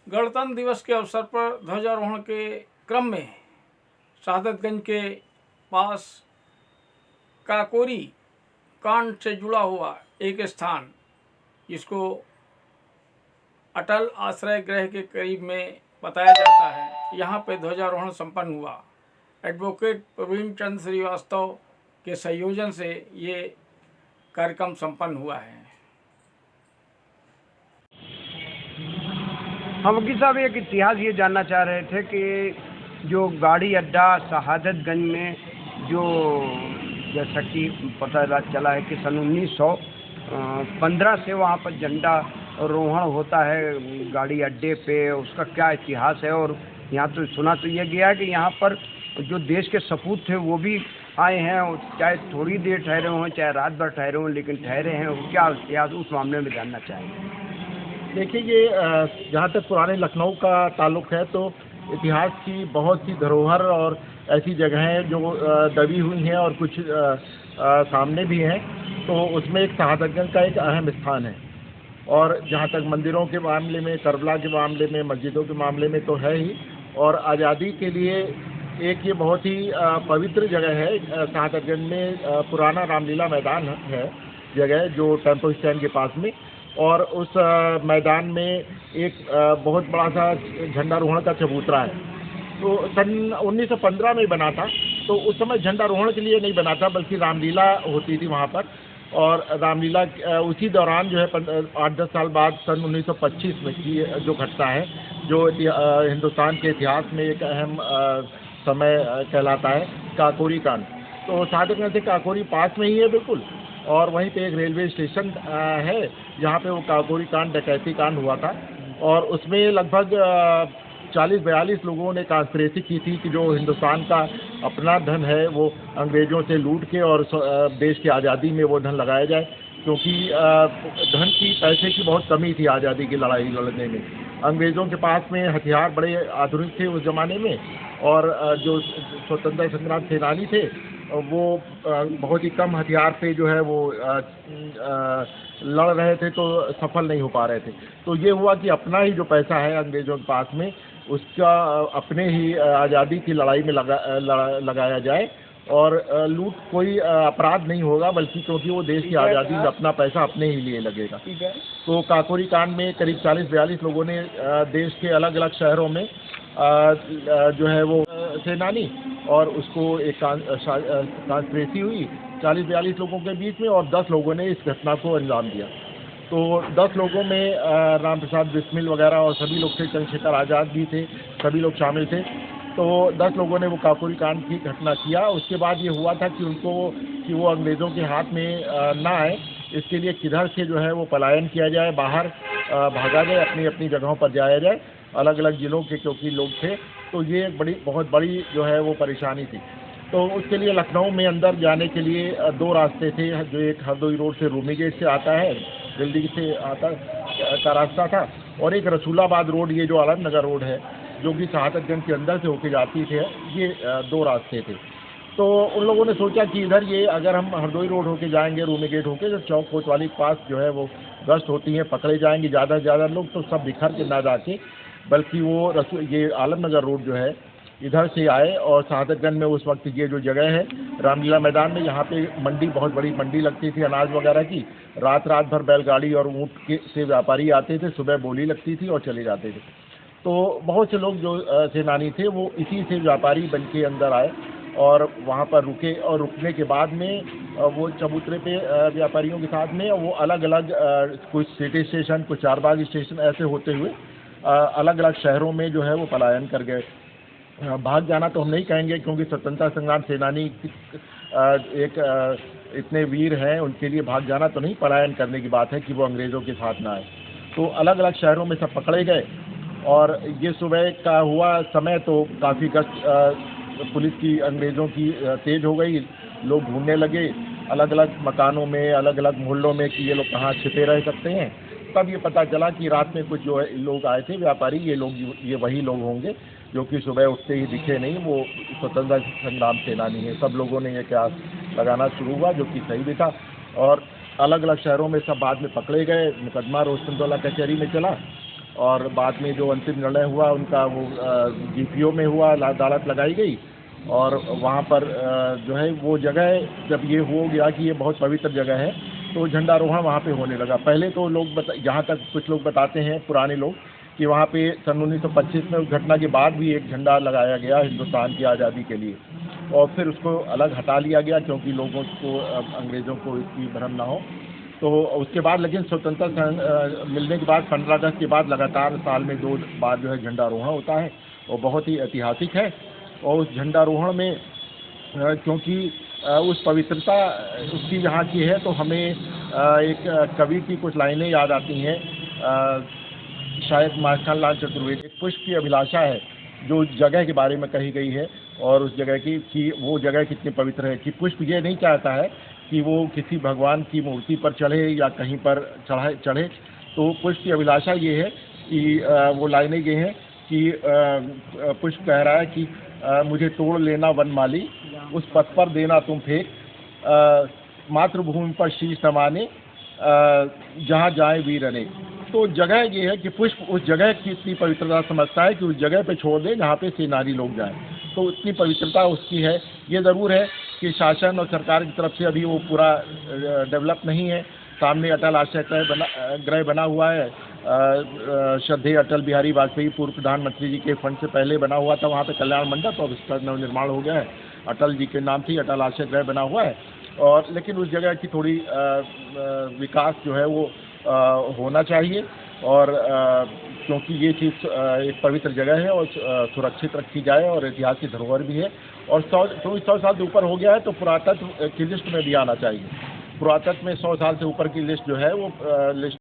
गणतंत्र दिवस के अवसर पर ध्वजारोहण के क्रम में शहादतगंज के पास काकोरी कांड से जुड़ा हुआ एक स्थान, जिसको अटल आश्रय गृह के करीब में बताया जाता है, यहाँ पे ध्वजारोहण संपन्न हुआ। एडवोकेट प्रवीण चंद्र श्रीवास्तव के संयोजन से ये कार्यक्रम संपन्न हुआ है। हम वकील साहब एक इतिहास ये जानना चाह रहे थे कि जो गाड़ी अड्डा शहादतगंज में जो जैसा कि पता चला है कि सन 1915 से वहाँ पर झंडा रोहण होता है गाड़ी अड्डे पे, उसका क्या इतिहास है। और यहाँ तो सुना तो ये गया है कि यहाँ पर जो देश के सपूत थे वो भी आए हैं, चाहे थोड़ी देर ठहरे हों चाहे रात भर ठहरे हों, लेकिन ठहरे हैं। क्या इतिहास उस मामले में जानना चाहेंगे। देखिए, ये जहाँ तक पुराने लखनऊ का ताल्लुक है तो इतिहास की बहुत सी धरोहर और ऐसी जगहें जो दबी हुई हैं और कुछ सामने भी हैं, तो उसमें एक शहादतगंज का एक अहम स्थान है। और जहाँ तक मंदिरों के मामले में, करबला के मामले में, मस्जिदों के मामले में तो है ही, और आज़ादी के लिए एक ये बहुत ही पवित्र जगह है। शहादतगंज में पुराना रामलीला मैदान है जगह, जो टेम्पो स्टैंड के पास में, और उस मैदान में एक बहुत बड़ा सा झंडारोहण का चबूतरा है। तो सन 1915 में बना था, तो उस समय झंडारोहण के लिए नहीं बना था, बल्कि रामलीला होती थी वहाँ पर। और रामलीला उसी दौरान जो है 8-10 साल बाद सन 1925 में की जो घटना है, जो हिंदुस्तान के इतिहास में एक अहम समय कहलाता है, काकोरी कांड। तो शहादतगंज से काकोरी पास में ही है बिल्कुल, और वहीं पे एक रेलवे स्टेशन है जहाँ पे वो काकोरी कांड, डकैती कांड हुआ था। और उसमें लगभग 40-42 लोगों ने कांस्पिरेसी की थी कि जो हिंदुस्तान का अपना धन है वो अंग्रेज़ों से लूट के और देश की आज़ादी में वो धन लगाया जाए, क्योंकि धन की, पैसे की बहुत कमी थी आज़ादी की लड़ाई लड़ने में। अंग्रेज़ों के पास में हथियार बड़े आधुनिक थे उस ज़माने में, और जो स्वतंत्रता संग्राम सेनानी थे वो बहुत ही कम हथियार पे जो है वो लड़ रहे थे, तो सफल नहीं हो पा रहे थे। तो ये हुआ कि अपना ही जो पैसा है अंग्रेज़ों के पास में, उसका अपने ही आज़ादी की लड़ाई में लगाया जाए, और लूट कोई अपराध नहीं होगा, बल्कि क्योंकि वो देश की आज़ादी में अपना पैसा अपने ही लिए लगेगा। तो काकोरी कांड में करीब 40-42 लोगों ने देश के अलग अलग शहरों में जो है वो सेनानी, और उसको एक कांस्पिरेसी हुई 40-42 लोगों के बीच में, और 10 लोगों ने इस घटना को अंजाम दिया। तो 10 लोगों में राम प्रसाद बिस्मिल वगैरह और सभी लोग थे, चंद्रशेखर आज़ाद भी थे, सभी लोग शामिल थे। तो 10 लोगों ने वो काकोरी कांड की घटना किया। उसके बाद ये हुआ था कि वो अंग्रेज़ों के हाथ में ना आए, इसके लिए किधर से जो है वो पलायन किया जाए, बाहर भागा जाए, अपनी अपनी जगहों पर जाया जाए, अलग अलग ज़िलों के क्योंकि लोग थे। तो ये एक बहुत बड़ी जो है वो परेशानी थी। तो उसके लिए लखनऊ में अंदर जाने के लिए 2 रास्ते थे, जो एक हरदोई रोड से रूमी गेट से आता है, दिल्ली से आता का रास्ता था, और एक रसूलाबाद रोड, ये जो आलमनगर रोड है, जो कि शहादतगंज के अंदर से होके जाती थी, ये 2 रास्ते थे। तो उन लोगों ने सोचा कि इधर ये अगर हम हरदोई रोड होके जाएंगे, रूमी गेट होके, तो चौक कोतवाली के पास जो है वो गश्त होती है, पकड़े जाएंगे ज़्यादा से ज़्यादा लोग, तो सब बिखर के ना जाके, बल्कि वो ये आलमनगर रोड जो है इधर से आए। और शहादतगंज में उस वक्त ये जो जगह है रामलीला मैदान में, यहाँ पे मंडी, बहुत बड़ी मंडी लगती थी अनाज वगैरह की। रात भर बैलगाड़ी और ऊँट से व्यापारी आते थे, सुबह बोली लगती थी और चले जाते थे। तो बहुत से लोग जो सेनानी थे वो इसी से व्यापारी बन के अंदर आए और वहाँ पर रुके, और रुकने के बाद में वो चबूतरे पे व्यापारियों के साथ में वो अलग अलग कुछ सिटी स्टेशन, कुछ चारबाग स्टेशन, ऐसे होते हुए अलग अलग शहरों में जो है वो पलायन कर गए। भाग जाना तो हम नहीं कहेंगे, क्योंकि स्वतंत्रता संग्राम सेनानी एक इतने वीर हैं, उनके लिए भाग जाना तो नहीं, पलायन करने की बात है कि वो अंग्रेज़ों के साथ ना आए। तो अलग अलग शहरों में सब पकड़े गए। और ये सुबह का हुआ समय तो काफ़ी गश्त पुलिस की अंग्रेज़ों की तेज़ हो गई, लोग ढूंढने लगे अलग अलग मकानों में, अलग अलग मोहल्लों में कि ये लोग कहाँ छिपे रह सकते हैं। तब ये पता चला कि रात में कुछ जो है लोग आए थे व्यापारी, ये वही लोग होंगे जो कि सुबह उठते ही दिखे नहीं, वो स्वतंत्रता संग्राम सेनानी है। सब लोगों ने ये क्या लगाना शुरू हुआ, जो कि सही भी था। और अलग अलग शहरों में सब बाद में पकड़े गए, मुकदमा रोशनटोला कचहरी में चला, और बाद में जो अंतिम निर्णय हुआ उनका वो GPO में हुआ, अदालत लगाई गई और वहाँ पर जो है वो जगह जब ये हो गया कि ये बहुत पवित्र जगह है तो झंडारोहण वहाँ पे होने लगा। पहले तो लोग जहाँ तक कुछ लोग बताते हैं पुराने लोग कि वहाँ पे सन 1925 में उस घटना के बाद भी एक झंडा लगाया गया हिंदुस्तान की आज़ादी के लिए और फिर उसको अलग हटा लिया गया क्योंकि लोगों को अंग्रेज़ों को इसकी भ्रम ना हो। तो उसके बाद लेकिन स्वतंत्रता मिलने के बाद 15 अगस्त के बाद लगातार साल में 2 बार जो है झंडारोहण होता है और बहुत ही ऐतिहासिक है। और उस झंडारोहण में क्योंकि उस पवित्रता उसकी यहाँ की है तो हमें एक कवि की कुछ लाइनें याद आती हैं, शायद माखन लाल चतुर्वेदी। एक पुष्प की अभिलाषा है जो जगह के बारे में कही गई है और उस जगह की कि वो जगह कितनी पवित्र है कि पुष्प ये नहीं चाहता है कि वो किसी भगवान की मूर्ति पर चढ़े या कहीं पर चढ़े। तो पुष्प की अभिलाषा ये है कि वो लाइनें ये हैं कि पुष्प कह रहा है कि मुझे तोड़ लेना वनमाली, उस पथ पर देना तुम फेंक, मातृभूमि पर शीश नमाने, जहाँ जाए वीर अनेक। तो जगह ये है कि पुष्प उस जगह की इतनी पवित्रता समझता है कि उस जगह पे छोड़ दे जहाँ पे सेनानी लोग जाएं। तो इतनी पवित्रता उसकी है। ये ज़रूर है कि शासन और सरकार की तरफ से अभी वो पूरा डेवलप नहीं है। सामने अटल आश्रय गृह बना हुआ है, श्रद्धेय अटल बिहारी वाजपेयी पूर्व प्रधानमंत्री जी के फंड से पहले बना हुआ था वहाँ पे कल्याण मंडप, और इसका नवनिर्माण हो गया है। अटल जी के नाम से ही अटल आश्रय गृह बना हुआ है और लेकिन उस जगह की थोड़ी विकास जो है वो होना चाहिए और क्योंकि ये चीज़ एक पवित्र जगह है और सुरक्षित रखी जाए और ऐतिहासिक धरोहर भी है और 100 साल से ऊपर हो गया है तो पुरातत्व की लिस्ट में भी आना चाहिए। पुरातत्व में 100 साल से ऊपर की लिस्ट जो है वो लिस्ट